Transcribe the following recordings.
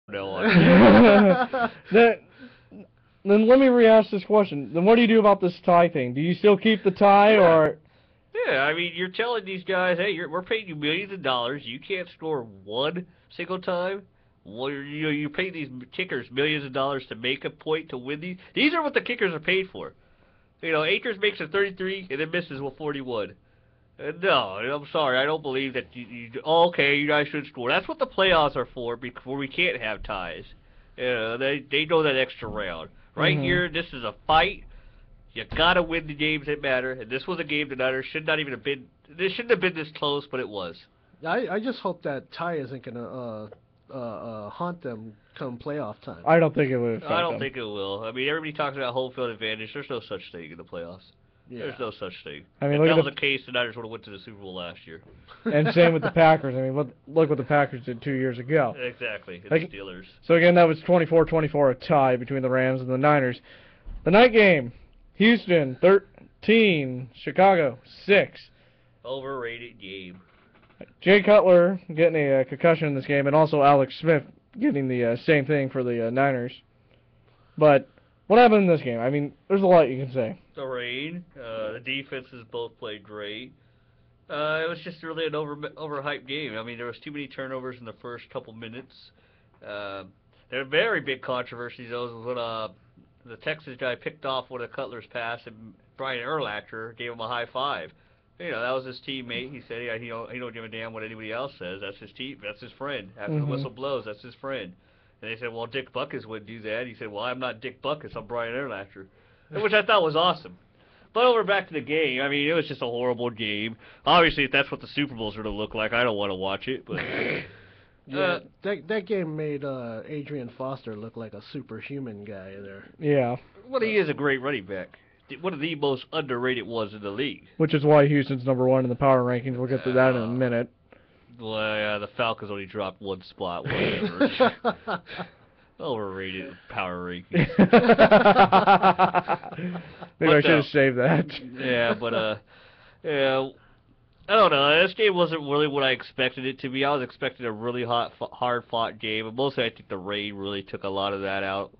No. Then, then let me re-ask this question. Then what do you do about this tie thing? Do you still keep the tie, or? Yeah, I mean, you're telling these guys, hey, we're paying you millions of dollars. You can't score one single time. Well, you're paying these kickers millions of dollars to make a point to win these. These are what the kickers are paid for. Akers makes a 33 and then misses with 41. No, I'm sorry. I don't believe that okay, you guys should score. That's what the playoffs are for, before we can't have ties. They know that extra round. Right here, this is a fight. You gotta win the games that matter, and this was a game the Niners should not even have been. This shouldn't have been this close, but it was. I just hope that tie isn't gonna haunt them come playoff time. I don't think it would. I don't think it will. I mean, everybody talks about home field advantage. There's no such thing in the playoffs. Yeah. There's no such thing. I mean, if that was the case, the Niners would have went to the Super Bowl last year. And same with the Packers. I mean, look what the Packers did 2 years ago. Exactly. The Steelers. So again, that was 24-24, a tie between the Rams and the Niners. The night game, Houston 13, Chicago 6. Overrated game. Jay Cutler getting a concussion in this game, and also Alex Smith getting the same thing for the Niners. But what happened in this game? I mean, there's a lot you can say. The rain. The defenses both played great. It was just really an overhyped game. I mean, there was too many turnovers in the first couple minutes. There were very big controversies. Those was when the Texans guy picked off one of Cutler's pass, and Brian Urlacher gave him a high five. That was his teammate. He said he don't give a damn what anybody else says. That's his team. That's his friend. After the whistle blows, that's his friend. And they said, well, Dick Butkus wouldn't do that. He said, well, I'm not Dick Butkus. I'm Brian Urlacher. Which I thought was awesome. But over back to the game, I mean, it was just a horrible game. Obviously, if that's what the Super Bowl's going to look like, I don't want to watch it. But yeah, that game made Adrian Foster look like a superhuman guy there. Yeah. Well, he is a great running back. One of the most underrated ones in the league. Which is why Houston's #1 in the power rankings. We'll get to that in a minute. Well, yeah, the Falcons only dropped one spot. Whatever. Overrated power rankings. Maybe I should have saved that. Yeah, but yeah, I don't know. This game wasn't really what I expected it to be. I was expecting a really hard-fought game, but mostly I think the rain really took a lot of that out.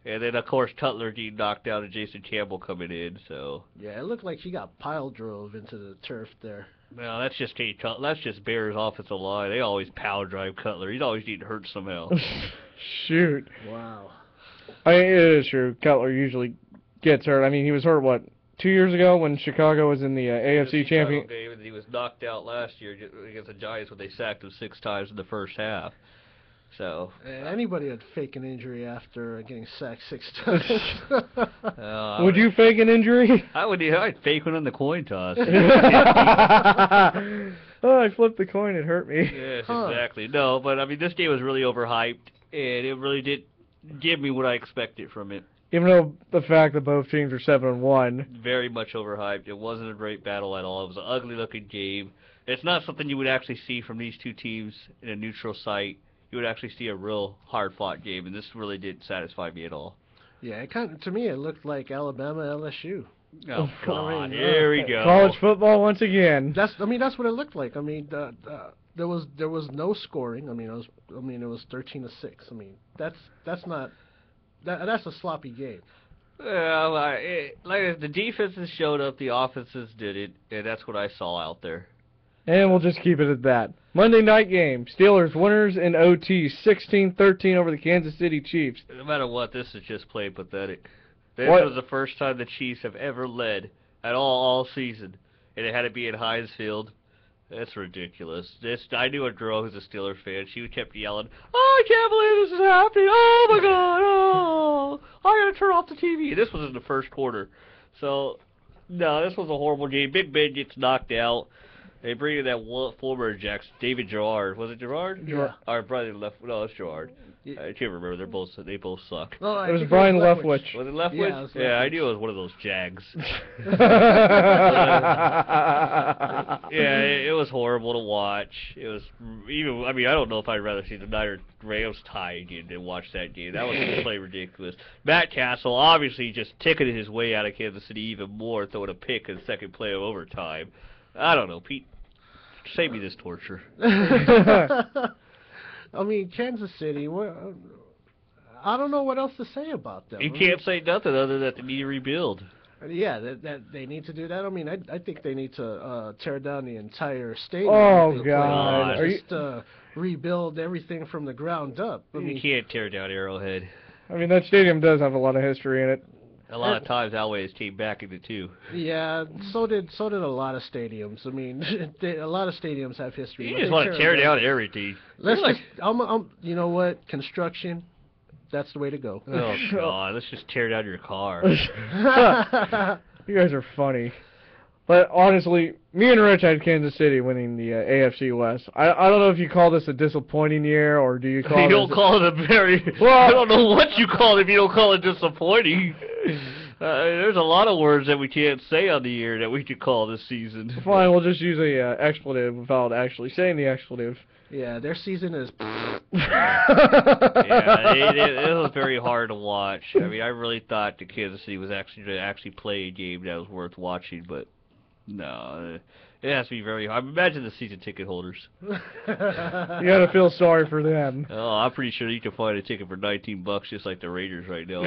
And then, of course, Cutler getting knocked down and Jason Campbell coming in. So yeah, it looked like he got pile drove into the turf there. No, that's just that's just Bears' offensive line. They always power drive Cutler. He's always getting hurt somehow. Shoot. Wow. I mean, it is true. Cutler usually gets hurt. I mean, he was hurt, what, 2 years ago when Chicago was in the AFC Championship game, and he was knocked out last year against the Giants when they sacked him 6 times in the first half. So anybody would fake an injury after getting sacked 6 times. Would you fake an injury? I'd fake one on the coin toss. Oh, I flipped the coin. It hurt me. Yes, exactly. No, but I mean, this game was really overhyped, and it really did give me what I expected from it. Even though the fact that both teams are 7-1. Very much overhyped. It wasn't a great battle at all. It was an ugly-looking game. It's not something you would actually see from these two teams in a neutral site. You would actually see a real hard-fought game, and this really didn't satisfy me at all. Yeah, to me, it looked like Alabama LSU. Oh, God, here we go. College football once again. That's what it looked like. I mean, there was no scoring. I mean, it was 13-6. I mean, that's a sloppy game. Well, the defenses showed up, the offenses didn't, and that's what I saw out there. And we'll just keep it at that. Monday night game. Steelers winners in OT, 16-13 over the Kansas City Chiefs. No matter what, this is just plain pathetic. This was the first time the Chiefs have ever led at all season, and it had to be in Heinz Field. That's ridiculous. I knew a girl who's a Steelers fan. She kept yelling, "Oh, I can't believe this is happening! Oh my God! Oh, I gotta turn off the TV." This was in the first quarter, so no, this was a horrible game. Big Ben gets knocked out. They bring in that former Jacks, David Gerard. Was it Gerard? Yeah. Our brother left. No, it's Gerard. I can't remember. They both suck. Well, it was Brian Leftwich. Was it Leftwich? Yeah, I knew it was one of those Jags. Yeah, it was horrible to watch. It was I don't know if I'd rather see the Niners Rams tie than watch that game. That was completely ridiculous. Matt Castle obviously just ticketed his way out of Kansas City even more, throwing a pick in the second play of overtime. I don't know, Pete. Save me this torture. I mean, Kansas City. I don't know what else to say about them. You can't say nothing other than that they need to rebuild. Yeah, that they need to do that. I mean, I think they need to tear down the entire stadium. Oh, if they play. God. Are Just rebuild everything from the ground up. I mean, You can't tear down Arrowhead. I mean, that stadium does have a lot of history in it. A lot of times Always came back into two. yeah, so did a lot of stadiums. I mean, a lot of stadiums have history. You but just they want to tear them down everything. Let's just, you know what? Construction, that's the way to go. Oh God, let's just tear down your car. You guys are funny. But honestly, me and Rich had Kansas City winning the AFC West. I don't know if you call this a disappointing year, or do you call You don't call it a very... Well, I don't know what you call it if you don't call it disappointing. There's a lot of words that we can't say on the air that we could call this season. Fine, we'll just use a expletive without actually saying the expletive. Yeah, their season is... Yeah, it was very hard to watch. I mean, I really thought that Kansas City was actually going to actually play a game that was worth watching, but no, it has to be very hard. Imagine the season ticket holders. You gotta feel sorry for them. Oh, I'm pretty sure you can find a ticket for $19 just like the Raiders right now.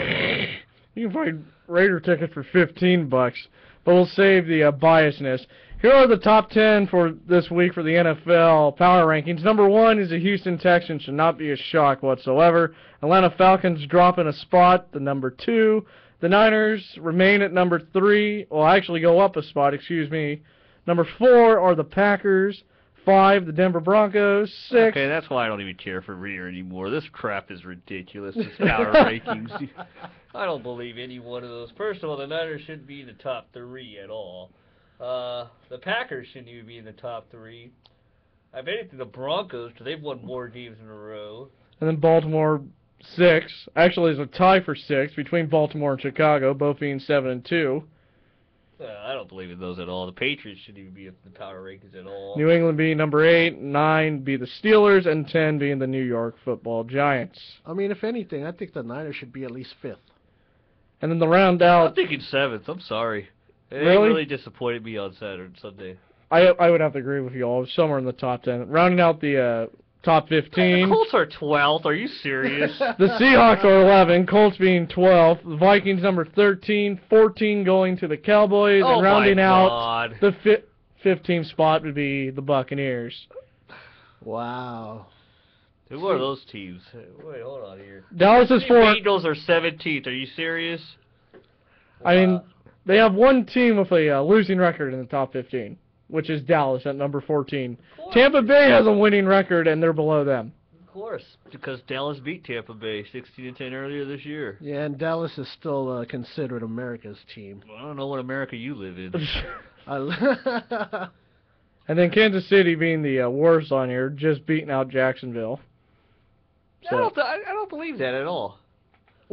You can find Raider tickets for $15, but we'll save the biasness. Here are the top 10 for this week for the NFL power rankings. Number 1 is the Houston Texans. Should not be a shock whatsoever. Atlanta Falcons dropping a spot, the number 2. The Niners remain at number 3. Well, actually go up a spot, excuse me. Number 4 are the Packers. 5, the Denver Broncos. 6. Okay, that's why I don't even care for Reader anymore. This crap is ridiculous, this power rankings. I don't believe any one of those. First of all, the Niners shouldn't be in the top 3 at all. The Packers shouldn't even be in the top 3. I've anything the Broncos, because they've won more games in a row. And then Baltimore 6. Actually, it's a tie for 6 between Baltimore and Chicago, both being 7-2. I don't believe in those at all. The Patriots shouldn't even be in the power rankings at all. New England being number 8, 9 be the Steelers, and 10 being the New York Football Giants. I mean, if anything, I think the Niners should be at least 5th. And then the round out... I'm thinking 7th. I'm sorry. It really disappointed me on Saturday and Sunday. I would have to agree with you all. Somewhere in the top 10. Rounding out the top 15. The Colts are 12th. Are you serious? The Seahawks are 11. Colts being 12th. The Vikings number 13. 14 going to the Cowboys. Oh, and rounding my out God. the 15th spot would be the Buccaneers. Wow. Who are those teams? Wait, hold on here. Dallas is The 4. Eagles are 17th. Are you serious? I mean, they have one team with a losing record in the top 15, which is Dallas at number 14. Tampa Bay has a winning record, and they're below them. Of course, because Dallas beat Tampa Bay 16-10 earlier this year. Yeah, and Dallas is still considered America's team. Well, I don't know what America you live in. And then Kansas City being the worst on here, just beating out Jacksonville. So, I don't believe that at all.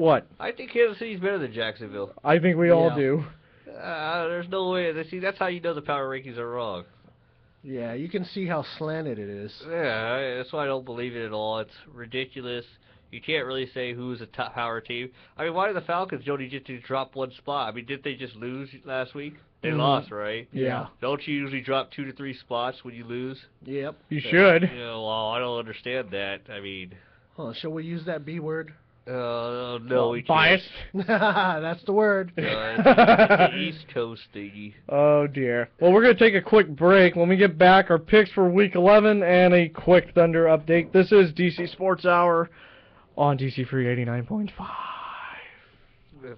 what? I think Kansas City's better than Jacksonville. I think we all Yeah. do. There's no way. See, that's how you know the power rankings are wrong. Yeah, you can see how slanted it is. Yeah, that's why I don't believe it at all. It's ridiculous. You can't really say who's a top power team. I mean, why did the Falcons only just drop one spot? I mean, did they just lose last week? They lost, right? Yeah. Don't you usually drop 2 to 3 spots when you lose? Yep. You should. You know, well, I don't understand that. I mean, Huh, shall we use that B word? no, we can't. Biased. That's the word. It's the East Coast thingy. Oh, dear. Well, we're going to take a quick break. When we get back, our picks for Week 11 and a quick Thunder update. This is DC Sports Hour on DC Free 89.5.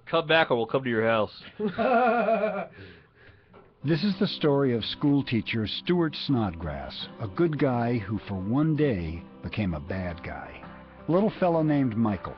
Come back or we'll come to your house. This is the story of school teacher Stuart Snodgrass, a good guy who for one day became a bad guy. A little fellow named Michael.